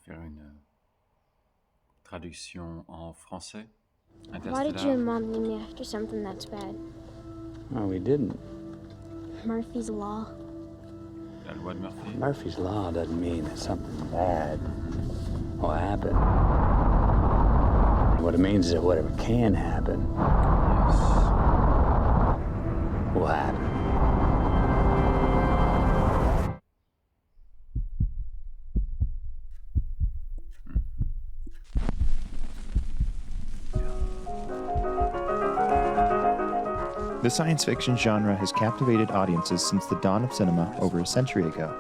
faire une traduction en français. Why did you and Mom name me after something that's bad? No, we didn't. Murphy's Law. La loi de Murphy. Murphy's Law doesn't mean that something bad will happen. What it means is that whatever can happen will happen. The science fiction genre has captivated audiences since the dawn of cinema over a century ago.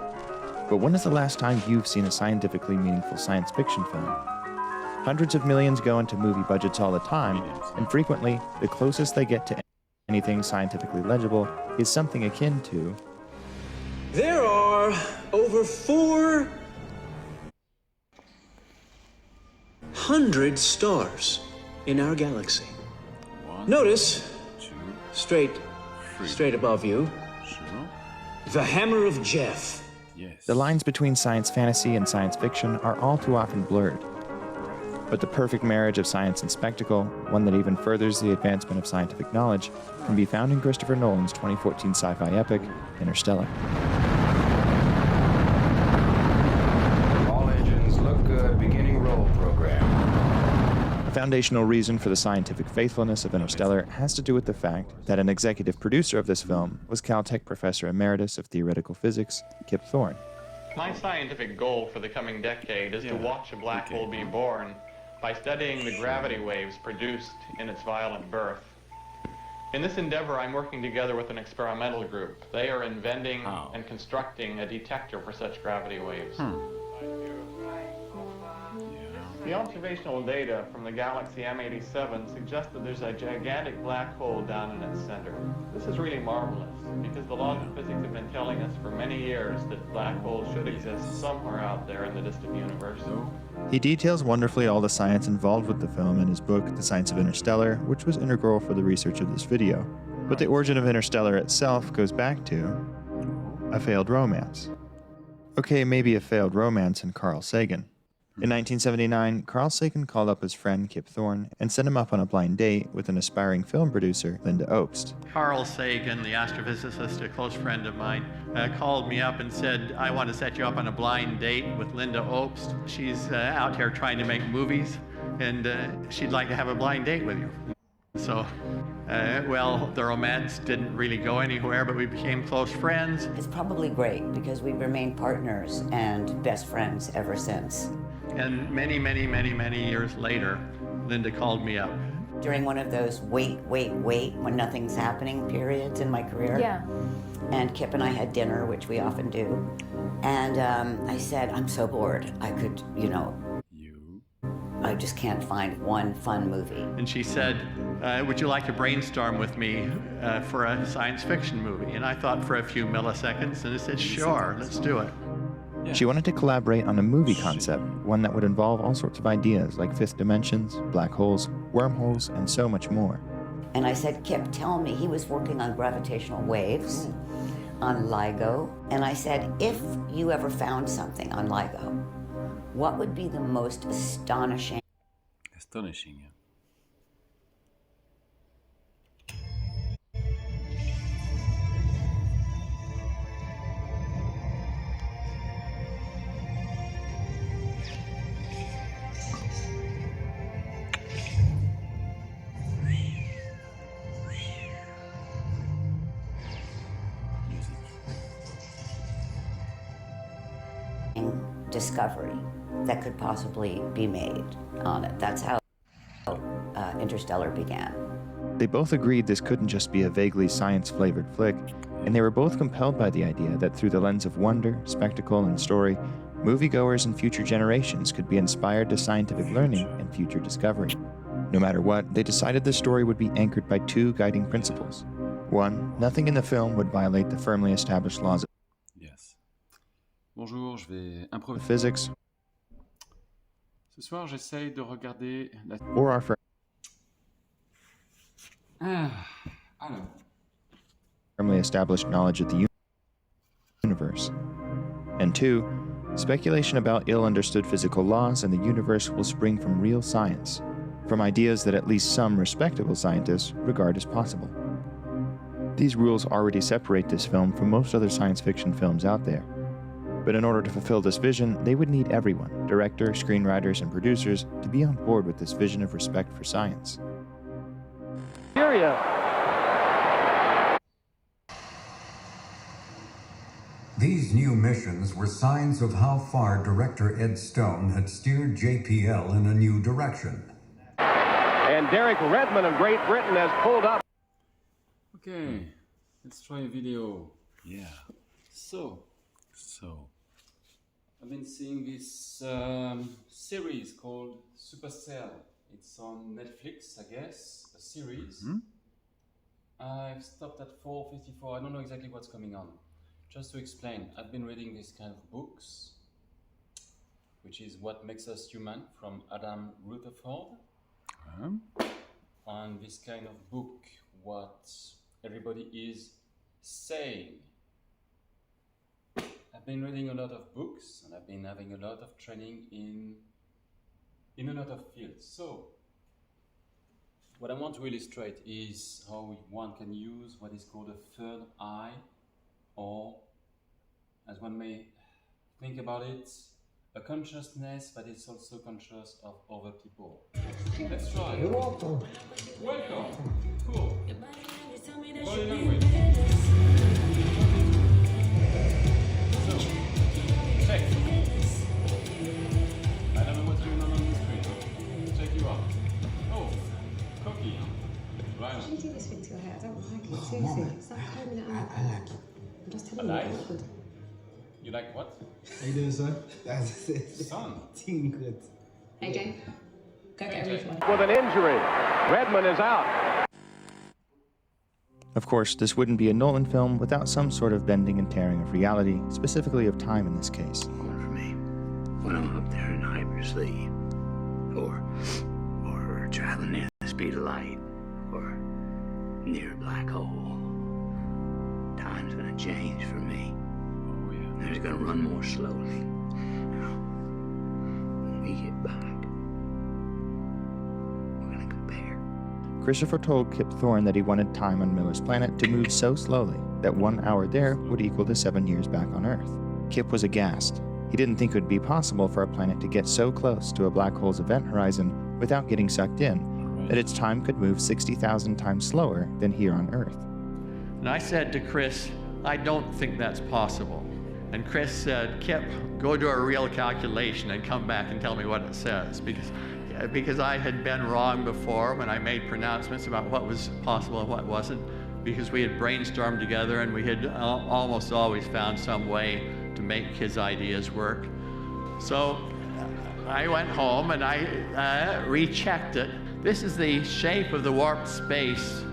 But when is the last time you've seen a scientifically meaningful science fiction film? Hundreds of millions go into movie budgets all the time, and frequently, the closest they get to anything scientifically legible is something akin to... There are over 400 stars in our galaxy. Notice, straight above you, the Hammer of Jeff. Yes. The lines between science fantasy and science fiction are all too often blurred. But the perfect marriage of science and spectacle, one that even furthers the advancement of scientific knowledge, can be found in Christopher Nolan's 2014 sci-fi epic, Interstellar. All engines look good. Beginning roll program. A foundational reason for the scientific faithfulness of Interstellar has to do with the fact that an executive producer of this film was Caltech Professor Emeritus of Theoretical Physics, Kip Thorne. My scientific goal for the coming decade is to watch a black hole be born by studying the gravity waves produced in its violent birth. In this endeavor, I'm working together with an experimental group. They are inventing and constructing a detector for such gravity waves. The observational data from the galaxy M87 suggests that there's a gigantic black hole down in its center. This is really marvelous, because the laws of physics have been telling us for many years that black holes should exist somewhere out there in the distant universe. He details wonderfully all the science involved with the film in his book, The Science of Interstellar, which was integral for the research of this video. But the origin of Interstellar itself goes back to a failed romance. Okay, maybe a failed romance in Carl Sagan. In 1979, Carl Sagan called up his friend Kip Thorne and set him up on a blind date with an aspiring film producer, Linda Obst. Carl Sagan, the astrophysicist, a close friend of mine, called me up and said, I want to set you up on a blind date with Linda Obst. She's out here trying to make movies, and she'd like to have a blind date with you. So, well, the romance didn't really go anywhere, but we became close friends. It's probably great because we've remained partners and best friends ever since. And many, many, many, many years later, Linda called me up. During one of those wait when nothing's happening periods in my career. Yeah. And Kip and I had dinner, which we often do. And I said, I'm so bored. I could, I just can't find one fun movie. And she said, would you like to brainstorm with me for a science fiction movie? And I thought for a few milliseconds, and I said, sure, let's do it. She wanted to collaborate on a movie concept, one that would involve all sorts of ideas like fifth dimensions, black holes, wormholes, and so much more. And I said, Kip, tell me, he was working on gravitational waves on LIGO. And I said, if you ever found something on LIGO, what would be the most astonishing? Astonishing, yeah. Discovery that could possibly be made on it. That's how Interstellar began. They both agreed this couldn't just be a vaguely science-flavored flick, and they were both compelled by the idea that through the lens of wonder, spectacle, and story, moviegoers and future generations could be inspired to scientific learning and future discovery. No matter what, they decided the story would be anchored by two guiding principles. One, nothing in the film would violate the firmly established laws of Bonjour, je vais improviser. Physics. Ce soir, j'essaye de regarder la... Or our firmly established knowledge of the universe. And two, Speculation about ill-understood physical laws and the universe will spring from real science, from ideas that at least some respectable scientists regard as possible. These rules already separate this film from most other science fiction films out there. But in order to fulfill this vision, they would need everyone, directors, screenwriters, and producers, to be on board with this vision of respect for science. These new missions were signs of how far director Ed Stone had steered JPL in a new direction. And Derek Redmond of Great Britain has pulled up. Okay, let's try a video. Yeah. So, So, I've been seeing this series called Supercell. It's on Netflix, I guess, a series. I've stopped at 4:54. I don't know exactly what's coming on. Just to explain, I've been reading this kind of books, which is What Makes Us Human from Adam Rutherford. And this kind of book, what everybody is saying. I've been reading a lot of books and I've been having a lot of training in a lot of fields. So, what I want to illustrate is how one can use what is called a third eye, or, as one may think about it, a consciousness that is also conscious of other people. Let's try. You're welcome. Welcome. Cool. Body language. So, check. I don't know what's going on the screen. Check you out. Oh, cookie. Right. Why do you do this thing to your hair? I don't like it. Seriously, stop combing it out. I like it. I'm just telling you, Like? it's good. You like what? How you doing, son? Son. Team good. AJ, go get a refund. With an injury. Redmond is out. Of course, this wouldn't be a Nolan film without some sort of bending and tearing of reality, specifically of time in this case. for me, when I'm up there in hypersleep, or traveling near the speed of light, or near a black hole, time's gonna change for me. Oh yeah. It's gonna run more slowly. When we get back, we're gonna compare. Christopher told Kip Thorne that he wanted time on Miller's planet to move so slowly that 1 hour there would equal to 7 years back on Earth. Kip was aghast. He didn't think it would be possible for a planet to get so close to a black hole's event horizon without getting sucked in, that its time could move 60,000 times slower than here on Earth. And I said to Chris, I don't think that's possible. And Chris said, Kip, go do a real calculation and come back and tell me what it says. Because I had been wrong before when I made pronouncements about what was possible and what wasn't, because we had brainstormed together and we had almost always found some way to make his ideas work. So I went home and I rechecked it. This is the shape of the warped space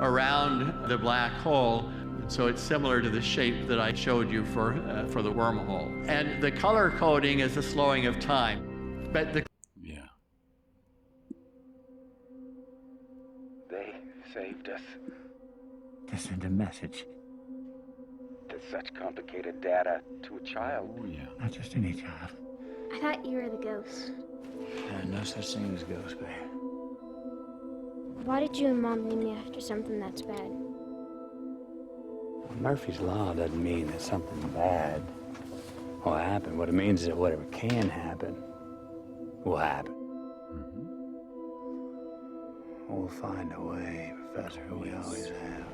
around the black hole. So it's similar to the shape that I showed you for the wormhole. And the color coding is the slowing of time. But the They saved us. To send a message. To such complicated data to a child. Oh yeah. Not just any child. I thought you were the ghost. No such thing as ghost bear. Why did you and Mom name me after something that's bad? Murphy's Law doesn't mean that something bad will happen. What it means is that whatever can happen will happen. We'll find a way, Professor, we always have.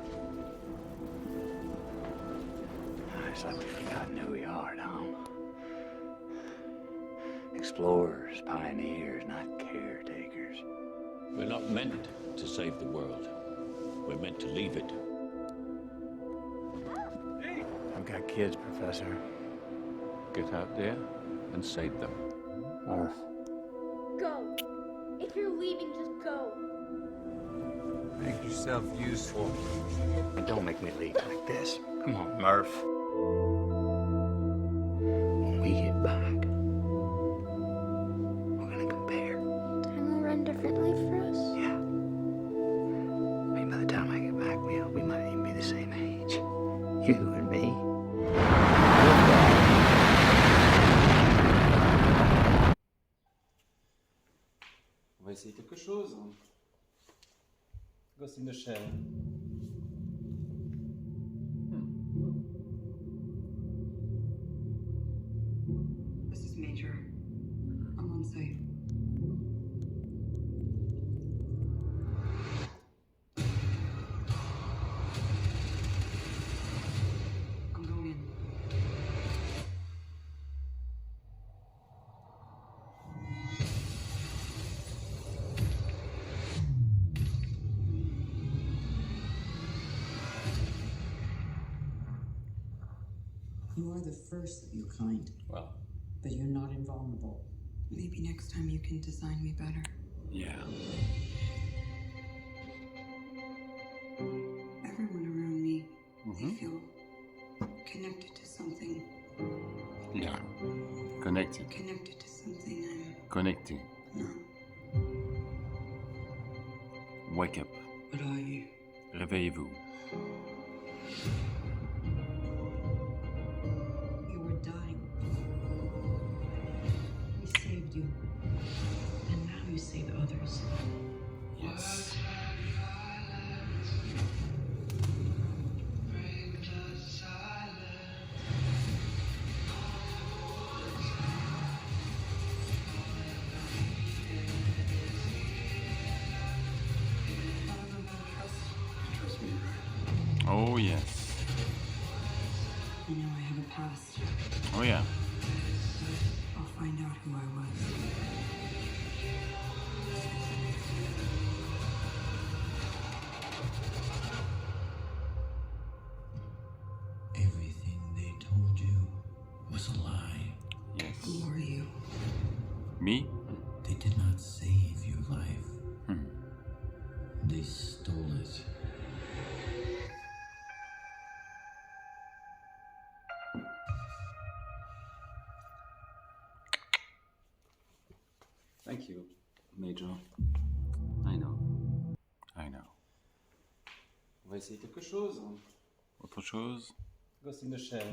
It's like we've forgotten who we are, Tom. Explorers, pioneers, not caretakers. We're not meant to save the world. We're meant to leave it. I've got kids, Professor. Get out there and save them. Murph. Go. If you're leaving, just go. Make yourself useful. And don't make me leave like this. Come on, Murph. When we get back, we're gonna compare. Time will run differently for us. Yeah. Maybe by the time I get back, we might even be the same age. You and me. On va essayer quelque chose. Ghost in the Shell. This is Major. I'm on site. I'm going in. You are the first of your kind. Well. But you're not invulnerable. Maybe next time you can design me better. Yeah. Everyone around me, they feel connected to something. Yeah. Connected. Connected to something I'm Connected. not. Wake up. But are you? Réveillez-vous. You were dying. We saved you. And now you save others. Yes. Trust me, Oh yes. I know I have a past. Oh yeah. I'll find out who I was. Everything they told you was a lie. Yes. Who are you? Me? They did not save your life. They stole it. Thank you, Major. I know. I know. On va essayer quelque chose. Autre chose? Ghost in the Shell.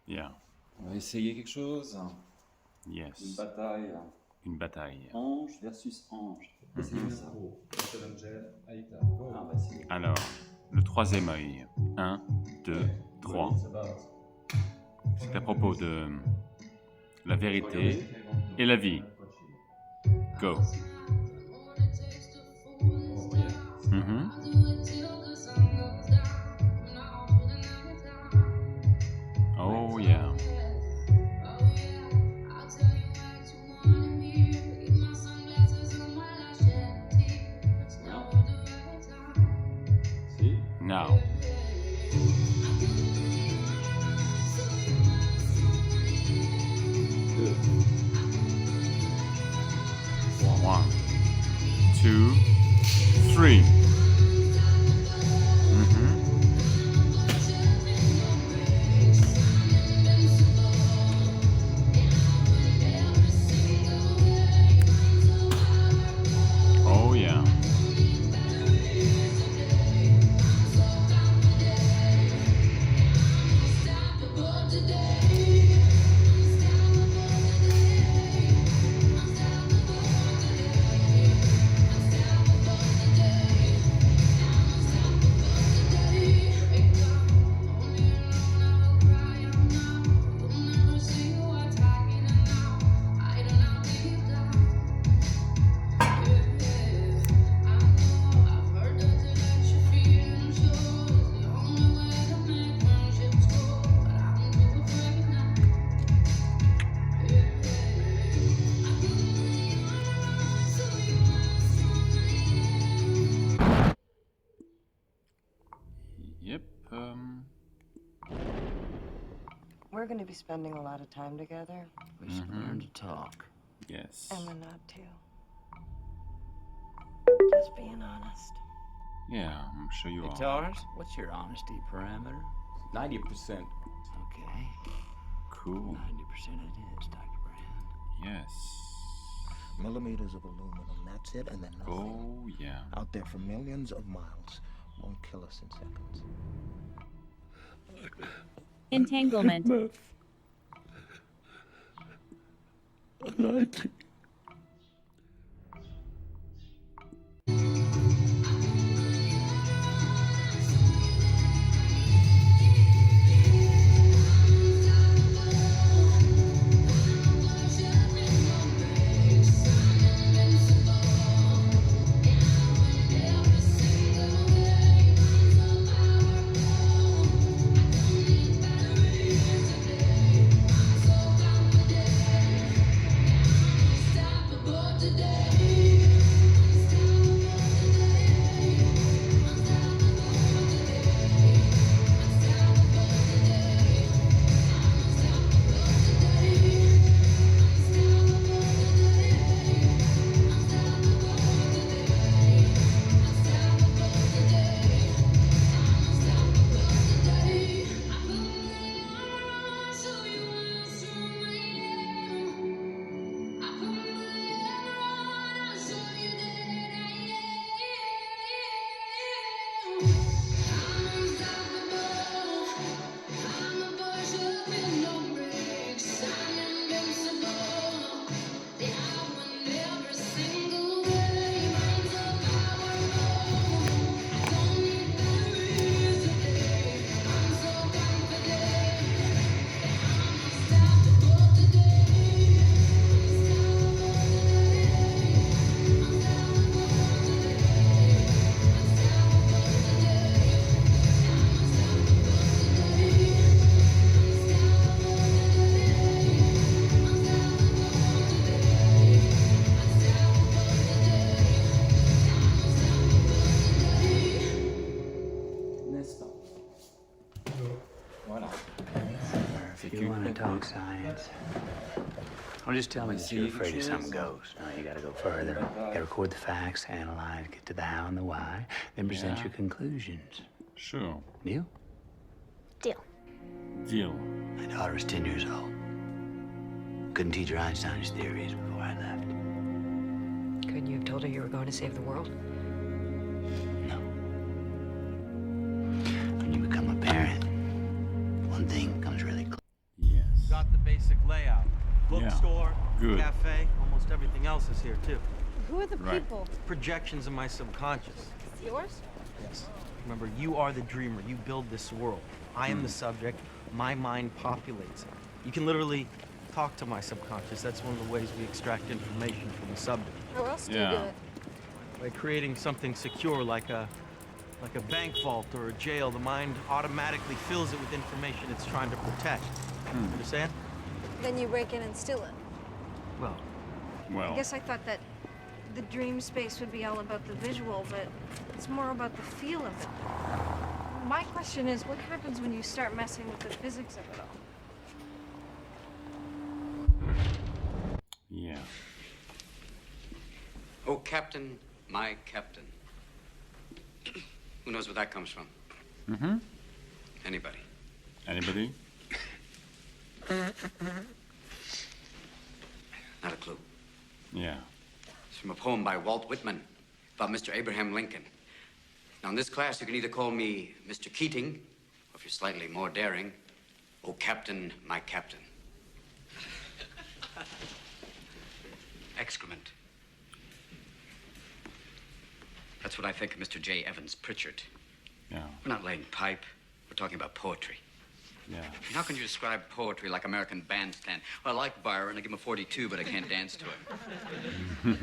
Yeah. On va essayer quelque chose. Yes. Une bataille. Une bataille. Ange versus ange. Essayez ça. Ah, bah, alors, le troisième œil. 1, 2, 3. C'est à propos de la vérité et la vie. Go. Oh yeah. Now. One, two, three. Oh yeah. Yep. We're going to be spending a lot of time together. We should learn to talk. Yes. And we're not to. Just being honest. Yeah, I'm sure you are. Guitars, what's your honesty parameter? 90%. Okay. Cool. 90% it is, Dr. Brand. Yes. Millimeters of aluminum, that's it, and then nothing. Oh, yeah. Out there for millions of miles. Won't kill us in seconds. Entanglement. causalité. If you want to talk science, don't just tell me that you're afraid of some ghost. No, you got to go further. You got to record the facts, analyze, get to the how and the why, then present your conclusions. Sure. Deal? Deal. Deal. My daughter was 10 years old. Couldn't teach her Einstein's theories before I left. Couldn't you have told her you were going to save the world? No. When you become a parent, one thing comes really clear. Yes. Got the basic layout. Bookstore, Good. cafe, almost everything else is here too. Who are the Right. people? Projections of my subconscious. Yours? Yes. Remember, you are the dreamer. You build this world. I am the subject. My mind populates it. You can literally talk to my subconscious. That's one of the ways we extract information from the subject. How else do you do Yeah. it? By creating something secure like a bank vault or a jail, the mind automatically fills it with information it's trying to protect. Understand? Then you break in and steal it. Well, Well. I guess I thought that the dream space would be all about the visual, but it's more about the feel of it. My question is, what happens when you start messing with the physics of it all? Yeah. Oh, Captain, my Captain. Who knows where that comes from? Mm-hmm. Anybody? Anybody? Not a clue. Yeah. It's from a poem by Walt Whitman about Mr. Abraham Lincoln. Now, in this class, you can either call me Mr. Keating, or if you're slightly more daring, oh, Captain, my Captain. Excrement. That's what I think of Mr. J. Evans Pritchard. Yeah. We're not laying pipe. We're talking about poetry. Yeah. How can you describe poetry like American Bandstand? Well, I like Byron. I give him a 42, but I can't dance to it.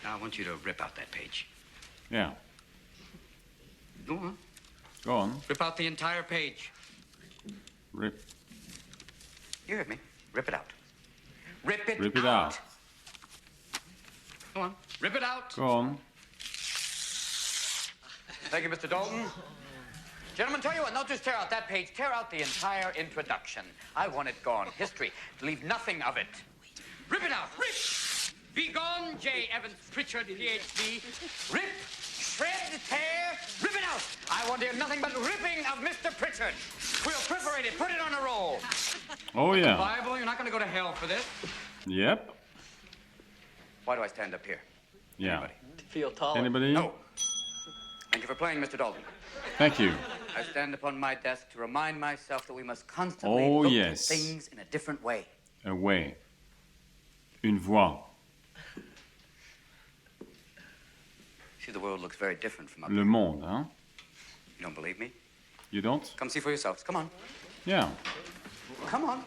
Now, I want you to rip out that page. Yeah. Go on. Go on. Rip out the entire page. Rip. You heard me. Rip it out. Rip it Rip it out. Go on. Rip it out. Go on. Thank you, Mr. Dalton. Gentlemen, tell you what, not just tear out that page, tear out the entire introduction. I want it gone. History. Leave nothing of it. Rip it out. Rip! Be gone, J. Evans Pritchard, Ph.D. Rip, shred, tear, rip it out. I want to hear nothing but ripping of Mr. Pritchard. We'll perforate it, put it on a roll. Oh, yeah. Bible, you're not going to go to hell for this. Yep. Why do I stand up here? Yeah. Anybody? to feel taller. Anybody? No. Thank you for playing, Mr. Dalton. Thank you. I stand upon my desk to remind myself that we must constantly Oh, look yes. at things in a different way. Away. Une voix. See, the world looks very different from up Le here. monde, hein? You don't believe me? You don't? Come see for yourselves. Come on. Yeah. Come on.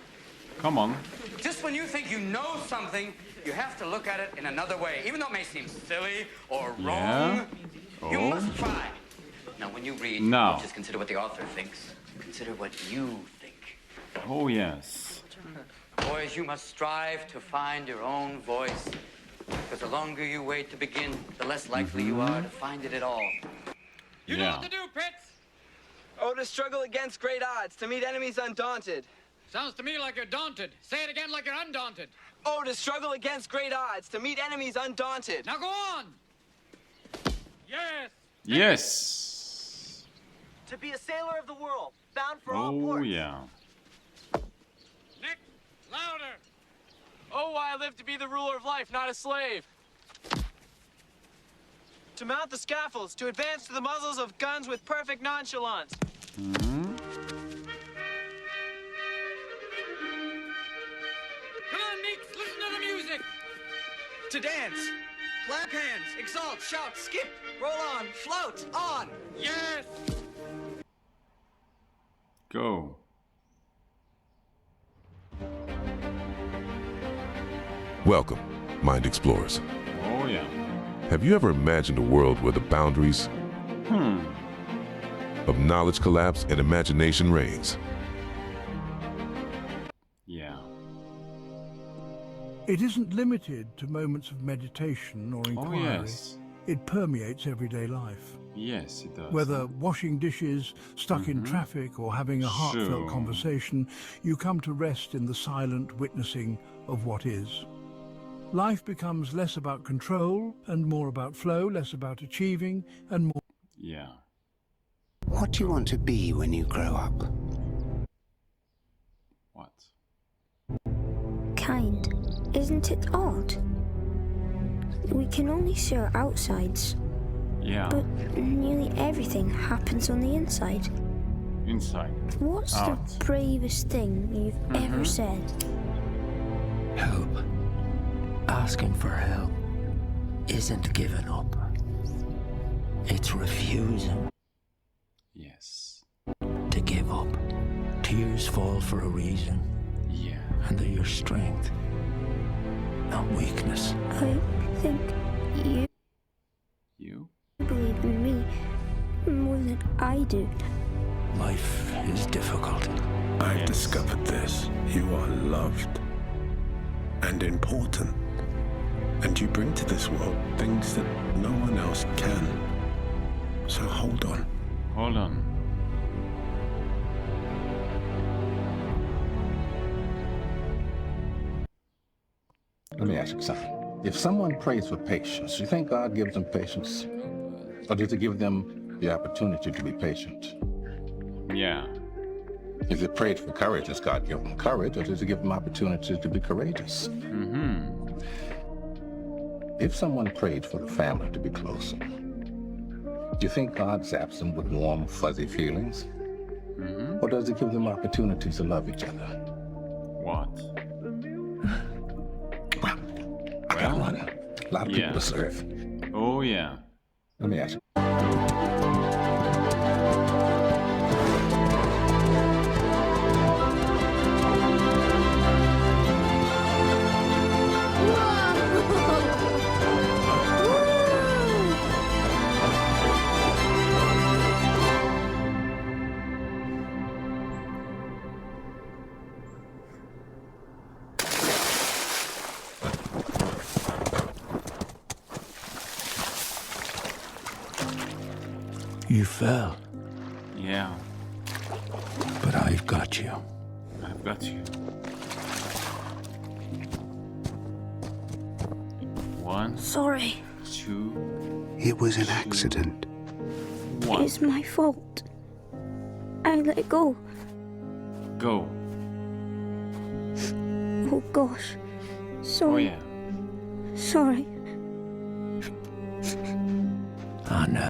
Come on. Just when you think you know something, you have to look at it in another way. Even though it may seem silly or wrong, you Oh. must try. Now, when you read, Now. don't just consider what the author thinks. Consider what you think. Oh, yes. Boys, you must strive to find your own voice. Because the longer you wait to begin, the less likely you are to find it at all. You know what to do, Pitts! Oh, to struggle against great odds, to meet enemies undaunted. Sounds to me like you're daunted. Say it again like you're undaunted. Oh, to struggle against great odds, to meet enemies undaunted. Now go on! Yes! Yes! To be a sailor of the world, bound for all Oh, ports. yeah. Nick, louder! Oh, why I live to be the ruler of life, not a slave. To mount the scaffolds, to advance to the muzzles of guns with perfect nonchalance. Mm-hmm. Come on, Meeks, listen to the music! To dance, clap hands, exalt, shout, skip, roll on, float, on. Yes! Go. Welcome, Mind Explorers. Oh, yeah. Have you ever imagined a world where the boundaries of knowledge collapse and imagination reigns? Yeah. It isn't limited to moments of meditation or inquiry. Oh, yes. It permeates everyday life. Yes, it does. Whether washing dishes, stuck in traffic, or having a heartfelt Sure. conversation, you come to rest in the silent witnessing of what is. Life becomes less about control and more about flow, less about achieving and more... Yeah. What do you want to be when you grow up? What? Kind. Isn't it odd? We can only see our outsides, Yeah. but nearly everything happens on the inside. Inside. What's Out. the bravest thing you've ever said? Help. Asking for help isn't giving up. It's refusing. Yes. To give up. Tears fall for a reason. Yeah. And they're your strength, not weakness. I think You? believe in me more than I do. Life is difficult. I've discovered this. You are loved and important. And you bring to this world things that no one else can. So hold on. Hold on. Let me ask you something. If someone prays for patience, you think God gives them patience? Or does he give them the opportunity to be patient? Yeah. If they prayed for courage, does God give them courage, or does he give them opportunities to be courageous? Mm-hmm. If someone prayed for the family to be closer, do you think God zaps them with warm, fuzzy feelings? Mm-hmm. Or does he give them opportunities to love each other? What? I gotta run. A lot of people to serve. Oh, yeah. Let me ask you. You fell, Yeah. but I've got you. I've got you. One. Sorry. Two. It was an accident. One. It's my fault. I let go. Go. Oh gosh. Oh, Sorry. yeah. Sorry. I know.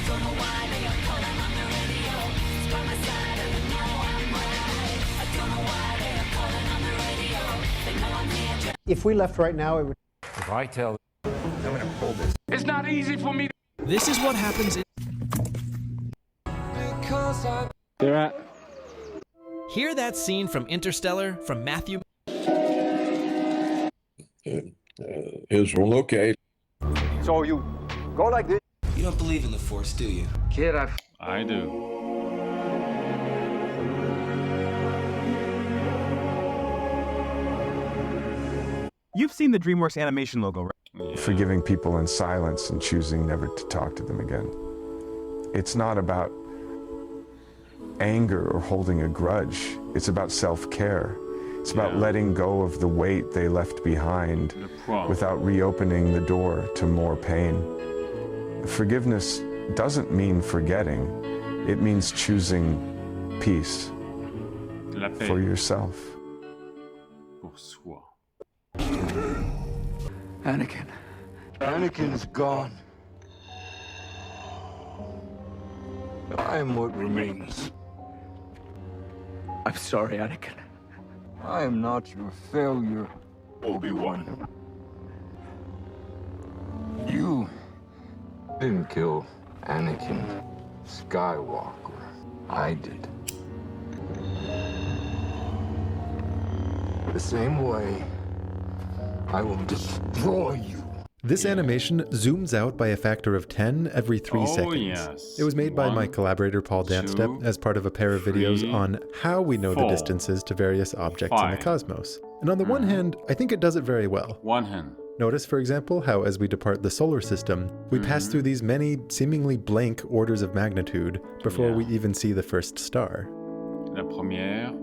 Don't know why they are calling on the radio. It's by my side of the night. If we left right now, it would... If I tell... I'm gonna pull this. It's not easy for me to... This is what happens in... They're at... Hear that scene from Interstellar from Matthew... Israel, okay. So you go like this? You don't believe in the Force, do you? Kid, I do. You've seen the DreamWorks animation logo, right? Yeah. Forgiving people in silence and choosing never to talk to them again. It's not about anger or holding a grudge. It's about self-care. It's about letting go of the weight they left behind without reopening the door to more pain. Forgiveness doesn't mean forgetting. It means choosing peace for yourself. Pour soi. Anakin. Anakin's gone. I am what remains. I'm sorry, Anakin. I am not your failure, Obi-Wan. You didn't kill Anakin Skywalker. I did. The same way, I will destroy you. This animation zooms out by a factor of 10 every 3 seconds. Yes. It was made by my collaborator Paul Danstep as part of a pair of videos on how we know the distances to various objects in the cosmos. And on the one hand, I think it does it very well. One hand. Notice, for example, how as we depart the solar system, we pass through these many seemingly blank orders of magnitude before we even see the first star. La première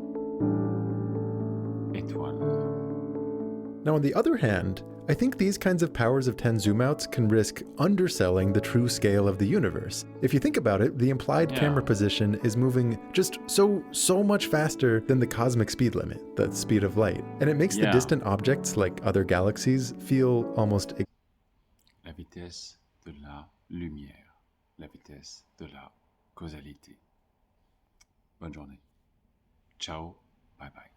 étoile. Now, on the other hand, I think these kinds of powers of 10 zoom-outs can risk underselling the true scale of the universe. If you think about it, the implied camera position is moving just so much faster than the cosmic speed limit, the speed of light. And it makes the distant objects, like other galaxies, feel almost... La vitesse de la lumière. La vitesse de la causalité. Bonne journée. Ciao. Bye bye.